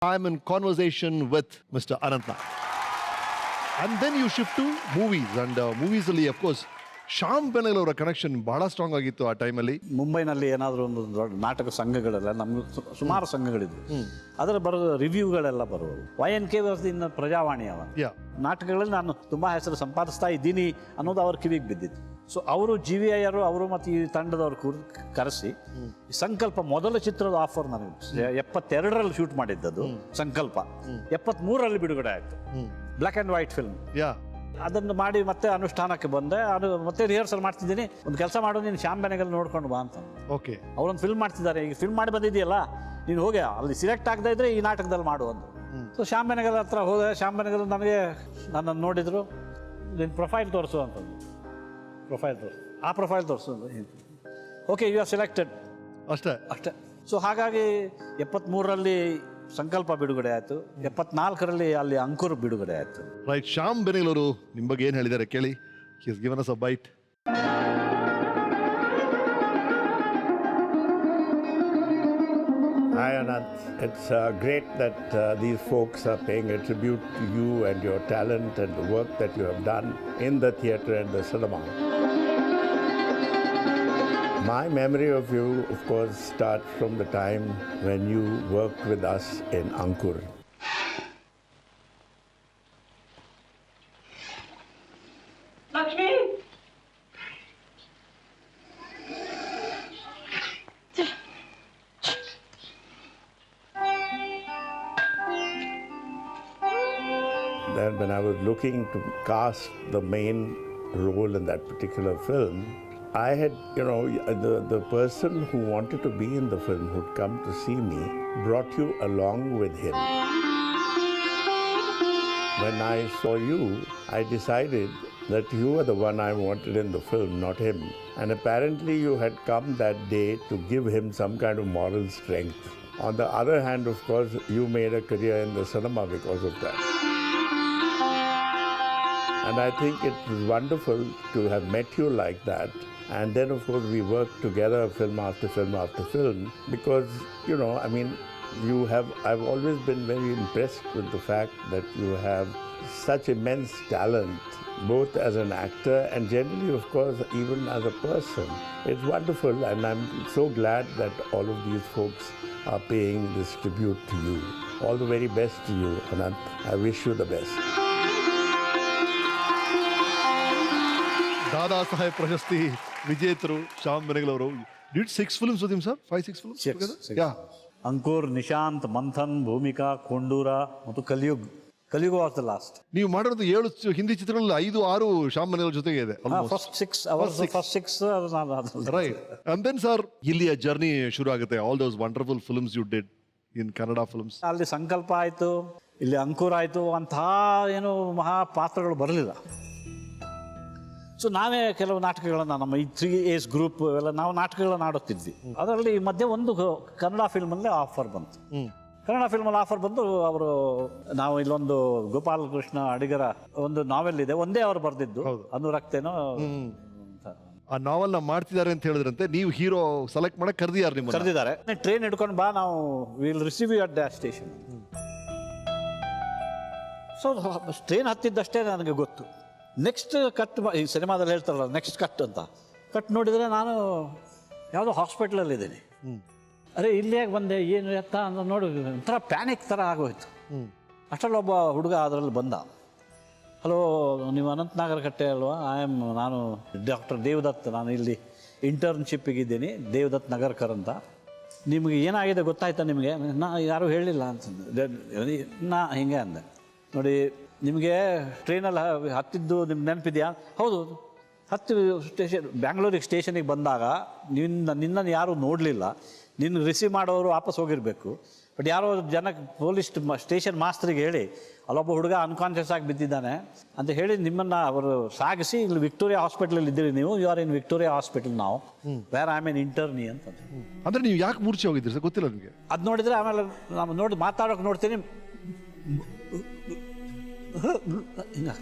I'm in conversation with Mr. Anant Nag. And then you shift to movies. And movies ಅಲ್ಲಿ of course Shyam Benagal ಅವರ connection ಬಹಳ strong ಆಗಿತ್ತು ಆ ಟೈಮಲ್ಲಿ. ಮುಂಬೈನಲ್ಲಿ ಏನಾದರೂ ಒಂದು ದೊಡ್ಡ ನಾಟಕ ಸಂಘಗಳೆಲ್ಲ ನಮ್ಗೆ ಸುಮಾರು ಸಂಘಗಳಿದ್ವು. ಅದರ ಬರೋ ರಿವ್ಯೂಗಳೆಲ್ಲ ಬರುವುದು. YNK ಇನ್ನು ಪ್ರಜಾವಾಣಿ ಅವ ನಾಟಕಗಳಲ್ಲಿ ನಾನು ತುಂಬ ಹೆಸರು ಸಂಪಾದಿಸ್ತಾ ಇದ್ದೀನಿ ಅನ್ನೋದು ಅವ್ರ ಕಿವಿಗೆ ಬಿದ್ದಿತ್ತು. ಸೊ ಅವರು GVIR ಅವರು ಮತ್ತು ಈ ತಂಡದವ್ರು ಕರೆಸಿ ಸಂಕಲ್ಪ ಮೊದಲ ಚಿತ್ರದ ಆಫರ್ ನನಗೆ 72ರಲ್ಲಿ ಶೂಟ್ ಮಾಡಿದ್ದದು ಸಂಕಲ್ಪ 73ರಲ್ಲಿ ಬಿಡುಗಡೆ ಆಯಿತು. Black and white film. ಅದನ್ನು ಮಾಡಿ ಮತ್ತೆ ಅನುಷ್ಠಾನಕ್ಕೆ ಬಂದೆ. ಅದು ಮತ್ತೆ ರಿಹರ್ಸಲ್ ಮಾಡ್ತಿದ್ದೀನಿ. ಒಂದು ಕೆಲಸ ಮಾಡು, ನೀನು ಶ್ಯಾಮ್ ಬೆನಗಲ್ ನೋಡ್ಕೊಂಡು ಬಾ ಅಂತ. ಓಕೆ, ಅವರೊಂದು ಫಿಲ್ಮ್ ಮಾಡ್ತಿದ್ದಾರೆ, ಈಗ ಫಿಲ್ಮ್ ಮಾಡಿ ಬಂದಿದೆಯಲ್ಲ, ನೀನು ಹೋಗಿ ಅಲ್ಲಿ ಸಿಲೆಕ್ಟ್ ಆಗದೆ ಇದ್ರೆ ಈ ನಾಟಕದಲ್ಲಿ ಮಾಡು ಅಂದು. ಸೊ ಶ್ಯಾಮ್ ಬೆನಗಲ್ ಹತ್ರ ಹೋದೆ. ಶ್ಯಾಮ್ ಬೆನಗಲ್ ನನಗೆ ನನ್ನನ್ನು ನೋಡಿದರು. ನಿನ್ನ ಪ್ರೊಫೈಲ್ ತೋರಿಸು ಅಂತಂದು. ಪ್ರೊಫೈಲ್ ತೋರಿಸು, ಆ ಪ್ರೊಫೈಲ್ ತೋರಿಸು. Okay, you are selected. ಅಷ್ಟೇ. ಸೊ ಹಾಗಾಗಿ 73ರಲ್ಲಿ ಸಂಕಲ್ಪ ಬಿಡುಗಡೆ ಆಯಿತು. 74ರಲ್ಲಿ ಅಲ್ಲಿ ಅಂಕುರ್ ಬಿಡುಗಡೆ ಆಯಿತು. ರೈಟ್. ಶ್ಯಾಮ್ ಬೆನಗಲ್ ಅವರು ನಿಮ್ಮ ಬಗ್ಗೆ ಏನು ಹೇಳಿದ್ದಾರೆ ಕೇಳಿ. He has given us a bite. Hi Anant, it's great that these folks are paying a tribute to you and your talent and the work that you have done in the theatre and the cinema. My memory of you, of course, starts from the time when you worked with us in Ankur. Lakshmi! Then when I was looking to cast the main role in that particular film, I had, the person who wanted to be in the film, who'd come to see me, brought you along with him. When I saw you, I decided that you were the one I wanted in the film, not him. And apparently you had come that day to give him some kind of moral strength. On the other hand, of course, you made a career in the cinema because of that. And I think it was wonderful to have met you like that. And then, of course, we worked together film after film after film because, I've always been very impressed with the fact that you have such immense talent, both as an actor and generally, of course, even as a person. It's wonderful, and I'm so glad that all of these folks are paying this tribute to you. All the very best to you, Anant. I wish you the best. Dada Saheb ಪ್ರಶಸ್ತಿ ವಿಜೇತರು ಶ್ಯಾಮ್ ಬೆನಗಲ್ ಅವರು. Did 6 films with him, sir? 5-6 films together? Yeah. ಅಂಕುರ್, ನಿಶಾಂತ್, ಮಂಥನ್, ಭೂಮಿಕಾ, ಕೊಂಡೂರ ಮತ್ತು ಕಲಿಯುಗ್. ಕಲಿಯುಗ್ was the last. ನೀವು ಮಾಡಿರೋದು 7 ಹಿಂದಿ ಚಿತ್ರಗಳಲ್ಲಿ 5-6 ಶ್ಯಾಮ್ ಬೆನಗಲ್ ಜೊತೆಗೆ ಇದೆ. First 6 right. And then sir ಇಲ್ಲಿಯ ಜರ್ನಿ ಶುರು ಆಗುತ್ತೆ. All those wonderful films you did in Kannada films. ಅಲ್ಲಿ ಸಂಕಲ್ಪ ಆಯಿತು, ಇಲ್ಲಿ ಅಂಕುರ್ ಆಯಿತು. ಅಂತಹ ಏನು ಮಹಾ ಪಾತ್ರಗಳು ಬರಲಿಲ್ಲ. ಸೊ ನಾವೇ ಕೆಲವು ನಾಟಕಗಳನ್ನು, ನಮ್ಮ ಈ 3 A's ಗ್ರೂಪ್ ಎಲ್ಲ ನಾವು ನಾಟಕಗಳನ್ನು ಆಡುತ್ತಿದ್ವಿ. ಅದರಲ್ಲಿ ಮಧ್ಯೆ ಒಂದು ಕನ್ನಡ ಫಿಲ್ಮಲ್ಲಿ ಆಫರ್ ಬಂತು. ಕನ್ನಡ ಫಿಲ್ಮಲ್ಲಿ ಆಫರ್ ಬಂದು ನಾವು ಇಲ್ಲೊಂದು ಗೋಪಾಲಕೃಷ್ಣ ಅಡಿಗರ ಒಂದು ನಾವೆಲ್ ಇದೆ, ಒಂದೇ ಅವರು ಬರೆದಿದ್ದು, ಅನುರಕ್ತೇನೋ. ಆ ನಾವೆಲ್ ಮಾಡ್ತಿದ್ದಾರೆ ಅಂತ ಹೇಳಿದ್ರಂತೆ. ನೀವು ಹೀರೋ ಸೆಲೆಕ್ಟ್ ಮಾಡಕ್ ಕರೆದಿದ್ದಾರೆ. ಟ್ರೈನ್ ಹಿಡ್ಕೊಂಡು ಬಾ, ನಾವು will receive you at the station. So train ಹತ್ತಿದ್ದಷ್ಟೇ ನನಗೆ ಗೊತ್ತು. ನೆಕ್ಸ್ಟ್ ಕಟ್, ಈ ಸಿನಿಮಾದಲ್ಲಿ ಹೇಳ್ತಾರಲ್ಲ ನೆಕ್ಸ್ಟ್ ಕಟ್ ಅಂತ, ಕಟ್ ನೋಡಿದರೆ ನಾನು ಯಾವುದೋ ಹಾಸ್ಪಿಟ್ಲಲ್ಲಿದ್ದೀನಿ. ಅರೆ ಇಲ್ಲಿ ಹೇಗೆ ಬಂದೆ, ಏನು ಎತ್ತ ಅಂತ ನೋಡಿ ಒಂಥರ ಪ್ಯಾನಿಕ್ ಥರ ಆಗೋಯ್ತು. ಅಷ್ಟರಲ್ಲಿ ಒಬ್ಬ ಹುಡುಗ ಅದರಲ್ಲಿ ಬಂದ. ಹಲೋ, ನೀವು ಅನಂತ್ ನಾಗರಕಟ್ಟೆ ಅಲ್ವಾ? ನಾನು ಡಾಕ್ಟರ್ ದೇವದತ್, ನಾನು ಇಲ್ಲಿ ಇಂಟರ್ನ್ಶಿಪ್ಪಿಗಿದ್ದೀನಿ, ದೇವದತ್ ನಗರ್ಕರ್ ಅಂತ. ನಿಮಗೆ ಏನಾಗಿದೆ ಗೊತ್ತಾಯ್ತಾ ನಿಮಗೆ? ಯಾರೂ ಹೇಳಿಲ್ಲ ಅಂತಂದು ನಾ ಹಿಂಗೆ ಅಂದೆ. ನೋಡಿ, ನಿಮಗೆ ಟ್ರೈನಲ್ಲಿ ಹತ್ತಿದ್ದು ನಿಮ್ಗೆ ನೆನಪಿದೆಯಾ? ಹೌದು, ಬ್ಯಾಂಗ್ಳೂರಿಗೆ ಸ್ಟೇಷನಿಗೆ ಬಂದಾಗ ನಿನ್ನನ್ನು ಯಾರೂ ನೋಡಲಿಲ್ಲ. ನಿನ್ನ ರಿಸೀವ್ ಮಾಡೋರು ವಾಪಸ್ ಹೋಗಿರಬೇಕು. ಬಟ್ ಯಾರೋ ಜನಕ್ಕೆ ಪೊಲೀಸ್ ಸ್ಟೇಷನ್ ಮಾಸ್ತರಿಗೆ ಹೇಳಿ ಅಲ್ಲೊಬ್ಬ ಹುಡುಗ ಅನ್ಕಾನ್ಷಿಯಸ್ ಆಗಿ ಬಿದ್ದಿದ್ದಾನೆ ಅಂತ ಹೇಳಿ ನಿಮ್ಮನ್ನು ಅವರು ಸಾಗಿಸಿ ಇಲ್ಲಿ ವಿಕ್ಟೋರಿಯಾ ಹಾಸ್ಪಿಟಲಲ್ಲಿ ಇದ್ದೀರಿ ನೀವು. You are in Victoria hospital ನಾವು, where I am an internee ಅಂತ. ಅಂದ್ರೆ ನೀವು ಯಾಕೆ ಮೂರ್ಛೆ ಹೋಗಿದ್ರಿ ಸರ್? ಗೊತ್ತಿಲ್ಲ ನಿಮಗೆ? ಅದು ನೋಡಿದರೆ ಆಮೇಲೆ ನಾನು ಮಾತಾಡೋಕೆ ನೋಡ್ತೀನಿ, ಹಿಂಗೆ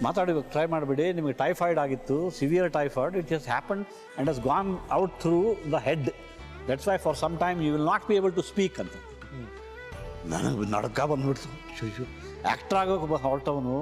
ಮಾತಾಡಿ ಟ್ರೈ ಮಾಡಿಬಿಡಿ. ನಿಮಗೆ ಟೈಫಾಯ್ಡ್ ಆಗಿತ್ತು, severe typhoid. It just happen and has gone out through the head. That's why for some time you will not be able to speak ಅಂತ. ನನಗೆ ನಡ್ಕ ಬಂದ್ಬಿಡ್ತು ಶುಶು ಆ್ಯಕ್ಟ್ರ್ ಆಗೋಕೆ ಹೊರಟವನು